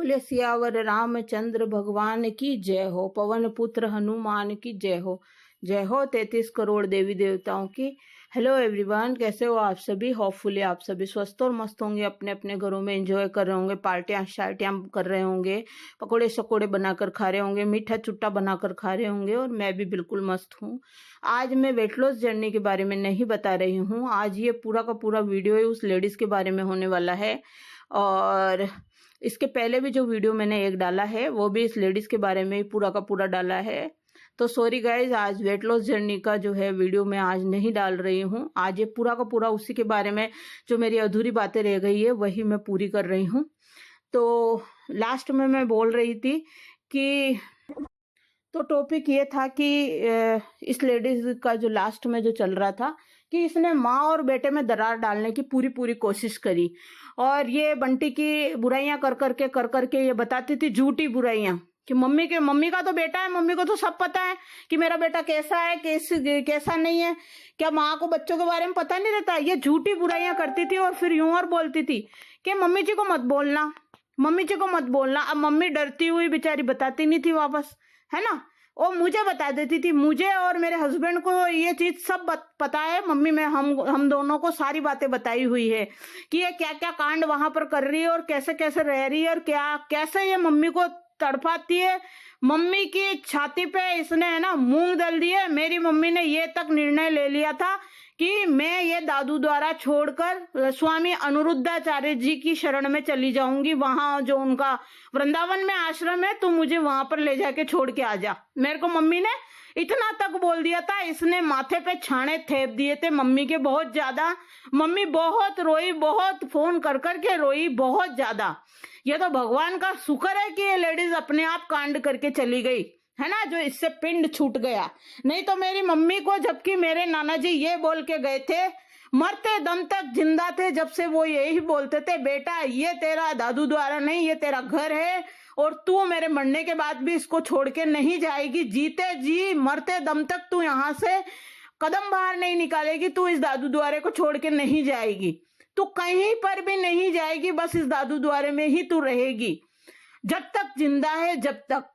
बोले सियावर रामचंद्र भगवान की जय हो, पवन पुत्र हनुमान की जय हो, जय हो 33 करोड़ देवी देवताओं की। हेलो एवरीवन, कैसे हो आप सभी? होपफुली आप सभी स्वस्थ और मस्त होंगे, अपने अपने घरों में एंजॉय कर रहे होंगे, पार्टियां शार्टियां कर रहे होंगे, पकोड़े शकोड़े बनाकर खा रहे होंगे, मीठा चुट्टा बनाकर खा रहे होंगे, और मैं भी बिल्कुल मस्त हूँ। आज मैं वेट लॉस जर्नी के बारे में नहीं बता रही हूँ। आज ये पूरा का पूरा वीडियो उस लेडीज के बारे में होने वाला है, और इसके पहले भी जो वीडियो मैंने एक डाला है वो भी इस लेडीज के बारे में ही पूरा का पूरा डाला है। तो सॉरी गाइज, आज वेट लॉस जर्नी का जो है वीडियो मैं आज नहीं डाल रही हूँ। आज ये पूरा का पूरा उसी के बारे में जो मेरी अधूरी बातें रह गई है वही मैं पूरी कर रही हूँ। तो लास्ट में मैं बोल रही थी कि तो टॉपिक ये था कि इस लेडीज का जो लास्ट में जो चल रहा था कि इसने माँ और बेटे में दरार डालने की पूरी पूरी कोशिश करी, और ये बंटी की बुराइयां कर करके ये बताती थी झूठी बुराइयां कि मम्मी का तो बेटा है, मम्मी को तो सब पता है कि मेरा बेटा कैसा है कैसा नहीं है। क्या माँ को बच्चों के बारे में पता नहीं रहता? ये झूठी बुराइयां करती थी और फिर यूं और बोलती थी कि मम्मी जी को मत बोलना, मम्मी जी को मत बोलना। अब मम्मी डरती हुई बेचारी बताती नहीं थी वापस, है ना। वो मुझे बता देती थी, मुझे और मेरे हस्बैंड को ये चीज सब पता है। मम्मी में हम दोनों को सारी बातें बताई हुई है कि ये क्या क्या कांड वहां पर कर रही है और कैसे कैसे रह रही है, और क्या कैसे ये मम्मी को तड़पाती है। मम्मी की छाती पे इसने है ना मूंग दल दिए। मेरी मम्मी ने ये तक निर्णय ले लिया था कि मैं ये दादू द्वारा छोड़कर स्वामी अनिरुद्धाचार्य जी की शरण में चली जाऊंगी। वहां जो उनका वृंदावन में आश्रम है, तो मुझे वहां पर ले जाके छोड़ के आ जा। मेरे को मम्मी ने इतना तक बोल दिया था। इसने माथे पे छाने थेप दिए थे मम्मी के बहुत ज्यादा। मम्मी बहुत रोई, बहुत फोन कर करके रोई, बहुत ज्यादा। ये तो भगवान का शुक्र है कि ये लेडीज अपने आप कांड करके चली गई, है ना, जो इससे पिंड छूट गया। नहीं तो मेरी मम्मी को, जबकि मेरे नाना जी ये बोल के गए थे, मरते दम तक जिंदा थे जब से, वो यही बोलते थे, बेटा ये तेरा दादू द्वारा नहीं, ये तेरा घर है, और तू मेरे मरने के बाद भी इसको छोड़ के नहीं जाएगी। जीते जी मरते दम तक तू यहाँ से कदम बाहर नहीं निकालेगी, तू इस दादू द्वारे को छोड़ के नहीं जाएगी, तू कहीं पर भी नहीं जाएगी, बस इस दादू द्वारे में ही तू रहेगी जब तक जिंदा है, जब तक।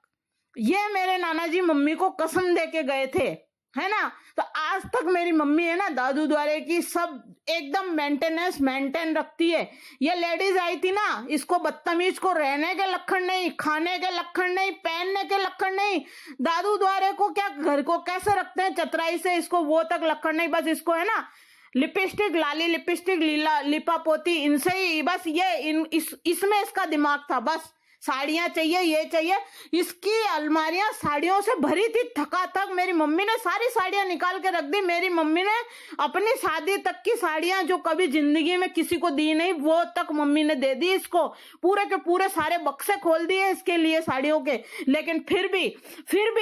ये मेरे नाना जी मम्मी को कसम दे के गए थे, है ना। तो आज तक मेरी मम्मी है ना दादू द्वारे की सब एकदम मेंटेन रखती है। ये लेडीज आई थी ना, इसको बदतमीज को रहने के लक्षण नहीं, खाने के लक्षण नहीं, पहनने के लक्षण नहीं, दादू द्वारे को क्या घर को कैसे रखते हैं चतुराई से, इसको वो तक लक्षण नहीं। बस इसको है ना लिपस्टिक, लाली लिपस्टिक, लिपा पोती, इनसे ही बस ये इसमें इसका दिमाग था। बस साड़ियां चाहिए, ये चाहिए। इसकी अलमारियां साड़ियों से भरी थी थका तक। मेरी मम्मी ने सारी साड़ियां निकाल के रख दी। मेरी मम्मी ने अपनी शादी तक की साड़ियां जो कभी जिंदगी में किसी को दी नहीं, वो तक मम्मी ने दे दी इसको। पूरे के पूरे सारे बक्से खोल दिए इसके लिए साड़ियों के। लेकिन फिर भी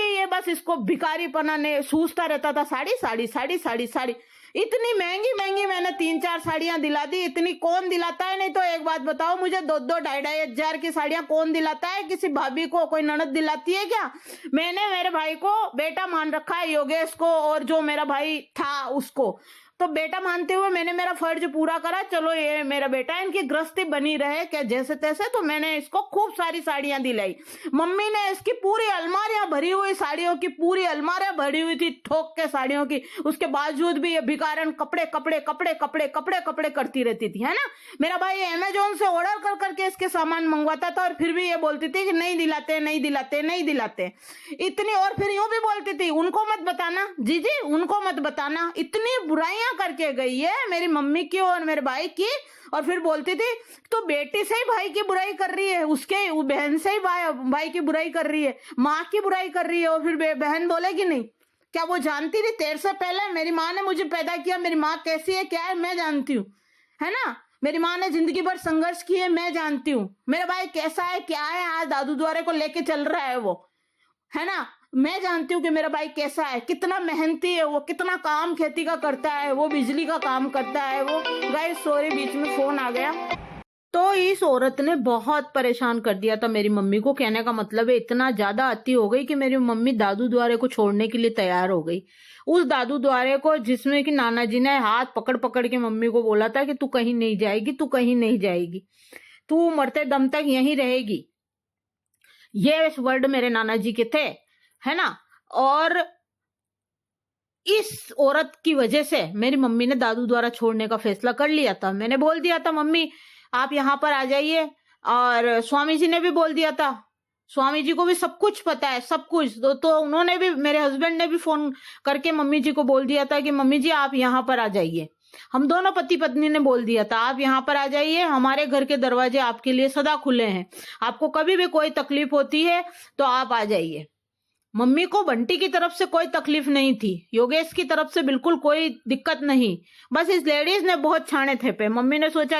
ये बस इसको भिखारीपना ने सूझता रहता था, साड़ी साड़ी साड़ी साड़ी साड़ी। इतनी महंगी महंगी मैंने 3-4 साड़ियां दिला दी। इतनी कौन दिलाता है? नहीं तो एक बात बताओ मुझे, 2-2 ढाई हजार की साड़ियां कौन दिलाता है? किसी भाभी को, कोई ननद दिलाती है क्या? मैंने मेरे भाई को बेटा मान रखा है, योगेश को, और जो मेरा भाई था उसको तो बेटा मानते हुए मैंने मेरा फर्ज पूरा करा। चलो ये मेरा बेटा है, इनकी गृहस्थी बनी रहे क्या जैसे तैसे। तो मैंने इसको खूब सारी साड़ियां दिलाई। मम्मी ने इसकी पूरी अलमारियां भरी हुई, साड़ियों की पूरी अलमारियां भरी हुई थी ठोक के साड़ियों की। उसके बावजूद भी ये भिखारन कपड़े कपड़े कपड़े कपड़े कपड़े कपड़े करती रहती थी, है ना। मेरा भाई अमेजोन से ऑर्डर कर करके इसके सामान मंगवाता था, और फिर भी ये बोलती थी कि नहीं दिलाते नहीं दिलाते नहीं दिलाते इतनी। और फिर यूं भी बोलती थी, उनको मत बताना जीजी, उनको मत बताना। इतनी बुराइयां करके गई है मेरी मम्मी की और मेरे भाई की। और फिर बोलती थी तो बेटी से ही भाई की बुराई कर रही है, उसके बहन से ही भाई की बुराई कर रही है, माँ की बुराई कर रही है। और फिर बहन बोलेगी नहीं क्या? वो जानती थी तेरे से पहले, मेरी माँ ने मुझे पैदा किया, मेरी माँ कैसी है क्या है मैं जानती हूँ, है ना। मेरी माँ ने जिंदगी भर संघर्ष किए, मैं जानती हूँ। मेरा भाई कैसा है क्या है, आज दादू द्वारे को लेके चल रहा है वो, है ना। मैं जानती हूँ कि मेरा भाई कैसा है, कितना मेहनती है वो, कितना काम खेती का करता है वो, बिजली का काम करता है वो। गाइस सॉरी, बीच में फोन आ गया। तो इस औरत ने बहुत परेशान कर दिया था मेरी मम्मी को। कहने का मतलब है इतना ज्यादा अति हो गई कि मेरी मम्मी दादू द्वारे को छोड़ने के लिए तैयार हो गई। उस दादू द्वारे को जिसमें कि नाना जी ने हाथ पकड़ पकड़ के मम्मी को बोला था कि तू कहीं नहीं जाएगी, तू कहीं नहीं जाएगी, तू मरते दम तक यहीं रहेगी, ये वर्ड मेरे नाना जी के थे, है ना। और इस औरत की वजह से मेरी मम्मी ने दादू द्वारा छोड़ने का फैसला कर लिया था। मैंने बोल दिया था मम्मी आप यहाँ पर आ जाइए, और स्वामी जी ने भी बोल दिया था, स्वामी जी को भी सब कुछ पता है, सब कुछ। तो उन्होंने भी, मेरे हस्बैंड ने भी फोन करके मम्मी जी को बोल दिया था कि मम्मी जी आप यहाँ पर आ जाइए। हम दोनों पति पत्नी ने बोल दिया था आप यहाँ पर आ जाइए, हमारे घर के दरवाजे आपके लिए सदा खुले हैं, आपको कभी भी कोई तकलीफ होती है तो आप आ जाइए। मम्मी को बंटी की तरफ से कोई तकलीफ नहीं थी, योगेश की तरफ से बिल्कुल कोई दिक्कत नहीं, बस इस लेडीज ने बहुत छाने थे पे। मम्मी ने सोचा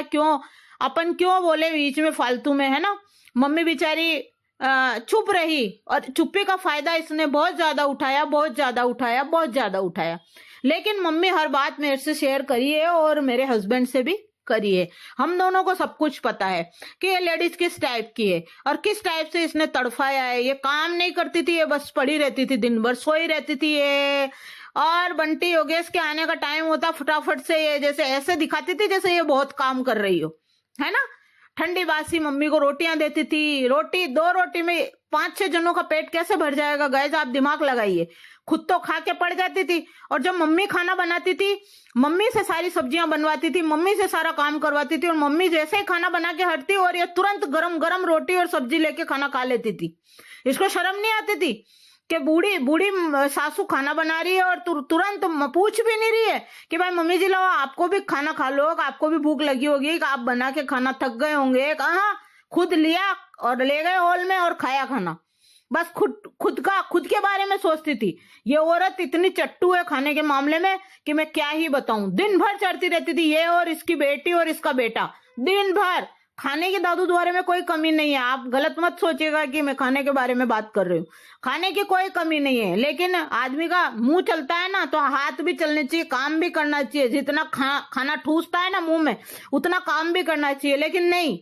अपन क्यों बोले बीच में फालतू में, है ना। मम्मी बेचारी चुप रही, और चुप्पी का फायदा इसने बहुत ज्यादा उठाया, बहुत ज्यादा उठाया, बहुत ज्यादा उठाया। लेकिन मम्मी हर बात मेरे से शेयर करी है और मेरे हस्बैंड से भी करी है। हम दोनों को सब कुछ पता है कि ये लेडीज किस टाइप की है और किस टाइप से इसने तड़फाया है। ये काम नहीं करती थी, ये बस पड़ी रहती थी, दिन भर सोई रहती थी ये। और बंटी योगेश के आने का टाइम होता फटाफट से ये जैसे ऐसे दिखाती थी जैसे ये बहुत काम कर रही हो, है ना। ठंडी बासी मम्मी को रोटियां देती थी, रोटी 2 रोटी में 5-6 जनों का पेट कैसे भर जाएगा गाइस, आप दिमाग लगाइए। खुद तो खा के पड़ जाती थी, और जब मम्मी खाना बनाती थी, मम्मी से सारी सब्जियां बनवाती थी, मम्मी से सारा काम करवाती थी, और मम्मी जैसे ही खाना बना के हटती और ये तुरंत गरम गरम रोटी और सब्जी लेके खाना खा लेती थी। इसको शर्म नहीं आती थी कि बूढ़ी बूढ़ी सासू खाना बना रही है और तुरंत पूछ भी नहीं रही है कि भाई मम्मी जी लो आपको भी खाना खा लो, आपको भी भूख लगी होगी, आप बना के खाना थक गए होंगे। कहाँ, खुद लिया और ले गए हॉल में और खाया खाना। बस खुद के बारे में सोचती थी। ये औरत इतनी चट्टू है खाने के मामले में कि मैं क्या ही बताऊं। दिन भर चढ़ती रहती थी ये और इसकी बेटी और इसका बेटा, दिन भर खाने के दादू द्वारे में कोई कमी नहीं है। आप गलत मत सोचिएगा कि मैं खाने के बारे में बात कर रही हूँ, खाने की कोई कमी नहीं है। लेकिन आदमी का मुंह चलता है ना तो हाथ भी चलने चाहिए, काम भी करना चाहिए। जितना खाना ठूसता है ना मुंह में उतना काम भी करना चाहिए। लेकिन नहीं,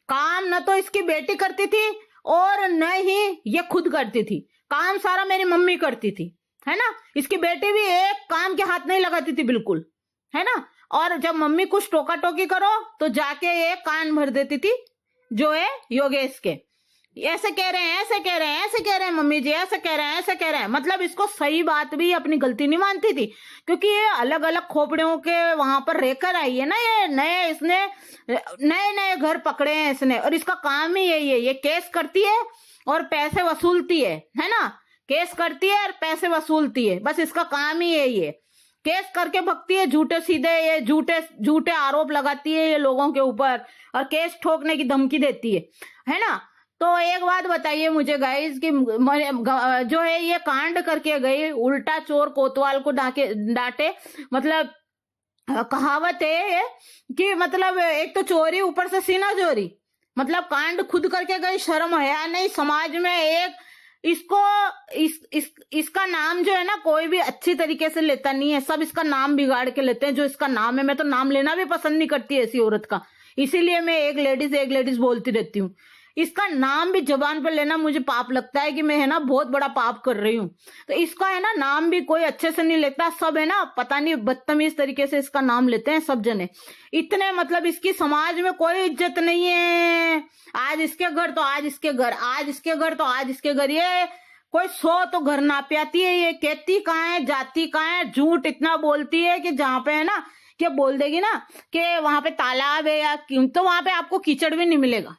काम न तो इसकी बेटी करती थी और न ही ये खुद करती थी, काम सारा मेरी मम्मी करती थी, है ना। इसकी बेटी भी एक काम के हाथ नहीं लगाती थी बिल्कुल, है ना। और जब मम्मी कुछ टोका टोकी करो तो जाके ये कान भर देती थी, जो है योगेश के। ऐसे कह रहे हैं, ऐसे कह रहे हैं, ऐसे कह रहे हैं मम्मी जी, ऐसे कह रहे हैं, ऐसे कह रहे हैं। मतलब इसको सही बात भी अपनी गलती नहीं मानती थी, क्योंकि ये अलग अलग खोपड़ियों के वहां पर रहकर आई है ना। ये इसने नए घर पकड़े हैं इसने, और इसका काम ही यही है। ये केस करती है और पैसे वसूलती है ना। केस करती है और पैसे वसूलती है, बस इसका काम ही यही है। केस करके भगती है झूठे सीधे, ये झूठे आरोप लगाती है ये लोगों के ऊपर, और केस ठोकने की धमकी देती है ना। तो एक बात बताइए मुझे गाइस कि जो है ये कांड करके गई, उल्टा चोर कोतवाल को डांटे। मतलब कहावत है कि मतलब एक तो चोरी ऊपर से सीना चोरी, मतलब कांड खुद करके गई, शर्म हया नहीं समाज में। एक इसका नाम जो है ना कोई भी अच्छी तरीके से लेता नहीं है, सब इसका नाम बिगाड़ के लेते हैं जो इसका नाम है। मैं तो नाम लेना भी पसंद नहीं करती ऐसी औरत का, इसीलिए मैं एक लेडीज बोलती रहती हूँ। इसका नाम भी जबान पर लेना मुझे पाप लगता है कि मैं है ना बहुत बड़ा पाप कर रही हूँ। तो इसका है ना नाम भी कोई अच्छे से नहीं लेता, सब है ना पता नहीं बदतमीज तरीके से इसका नाम लेते हैं सब जने। इतने मतलब इसकी समाज में कोई इज्जत नहीं है। आज इसके घर तो आज इसके घर, आज इसके घर तो आज इसके घर। ये कोई 100 तो घर नाप आती है, ये कहती कहाँ है, जाती कहाँ है। झूठ इतना बोलती है कि जहाँ पे है ना कि बोल देगी ना कि वहां पे तालाब है या क्यों, तो वहां पे आपको कीचड़ भी नहीं मिलेगा,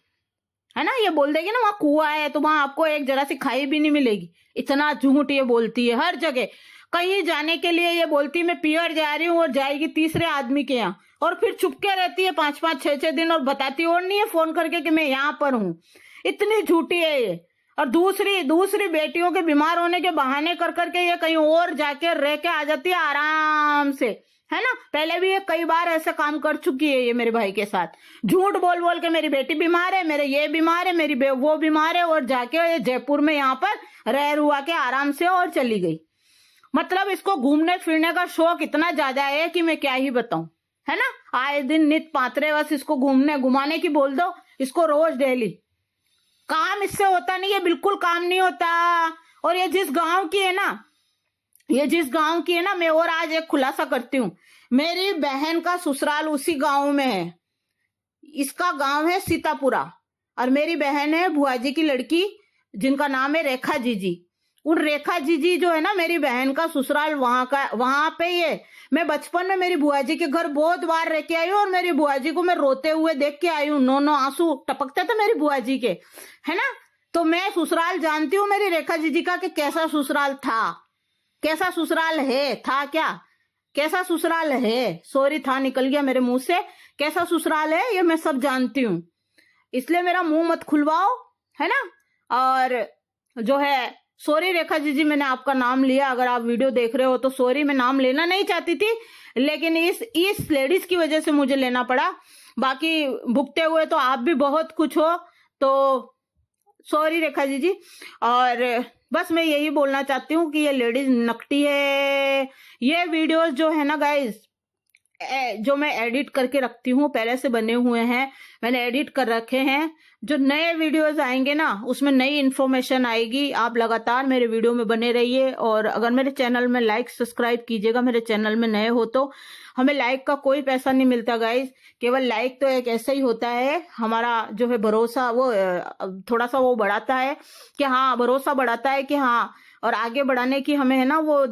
है ना। ये बोल देगी ना वहां कुआं है तो वहां आपको एक जरा सी खाई भी नहीं मिलेगी। इतना झूठ ये बोलती है हर जगह। कहीं जाने के लिए ये बोलती मैं पियर जा रही हूँ और जाएगी तीसरे आदमी के यहाँ, और फिर चुपके रहती है 5-5 6-6 दिन और बताती और नहीं है फोन करके कि मैं यहाँ पर हूँ। इतनी झूठी है ये। और दूसरी बेटियों के बीमार होने के बहाने कर करके ये कहीं और जाके रह के आ जाती है आराम से, है ना। पहले भी ये कई बार ऐसे काम कर चुकी है ये मेरे भाई के साथ। झूठ बोल बोल के मेरी बेटी बीमार है, मेरे ये बीमार है, मेरी वो बीमार है, और जाके जयपुर में यहाँ पर रह रुआ के आराम से और चली गई। मतलब इसको घूमने फिरने का शौक इतना ज्यादा है कि मैं क्या ही बताऊं, है ना। आए दिन नित पात्रे बस इसको घुमाने की बोल दो, इसको रोज डेली। काम इससे होता नहीं है, बिल्कुल काम नहीं होता। और ये जिस गांव की है ना, मैं और आज एक खुलासा करती हूँ। मेरी बहन का ससुराल उसी गांव में है। इसका गांव है सीतापुरा और मेरी बहन है बुआ जी की लड़की जिनका नाम है रेखा जीजी। उन रेखा जीजी जो है ना, मेरी बहन का ससुराल वहां पे ही है। मैं बचपन में मेरी बुआ जी के घर बहुत बार रह के आई हूँ, और मेरी बुआ जी को मैं रोते हुए देख के आई हूँ। नो आंसू टपकते थे मेरी बुआ जी के, है ना। तो मैं ससुराल जानती हूँ मेरी रेखा जीजी का, कि कैसा ससुराल था, कैसा ससुराल है, था क्या, कैसा ससुराल है, सॉरी था निकल गया मेरे मुंह से, कैसा ससुराल है ये मैं सब जानती हूँ। इसलिए मेरा मुंह मत खुलवाओ, है ना। और जो है, सॉरी रेखा जीजी, मैंने आपका नाम लिया, अगर आप वीडियो देख रहे हो तो सॉरी, मैं नाम लेना नहीं चाहती थी, लेकिन इस लेडीज की वजह से मुझे लेना पड़ा। बाकी भुगते हुए तो आप भी बहुत कुछ हो, तो सॉरी रेखा जीजी। और बस मैं यही बोलना चाहती हूँ कि ये लेडीज नकटी है। ये वीडियोस जो है ना गाइज, जो मैं एडिट करके रखती हूँ, पहले से बने हुए हैं, मैंने एडिट कर रखे हैं। जो नए वीडियोस आएंगे ना, उसमें नई इन्फॉर्मेशन आएगी। आप लगातार मेरे वीडियो में बने रहिए, और अगर मेरे चैनल में लाइक सब्सक्राइब कीजिएगा। मेरे चैनल में नए हो तो हमें लाइक का कोई पैसा नहीं मिलता गाइज, केवल लाइक तो एक ऐसा ही होता है, हमारा जो है भरोसा, वो थोड़ा सा वो बढ़ाता है कि हाँ, भरोसा बढ़ाता है कि हाँ, और आगे बढ़ाने की हमें है ना वो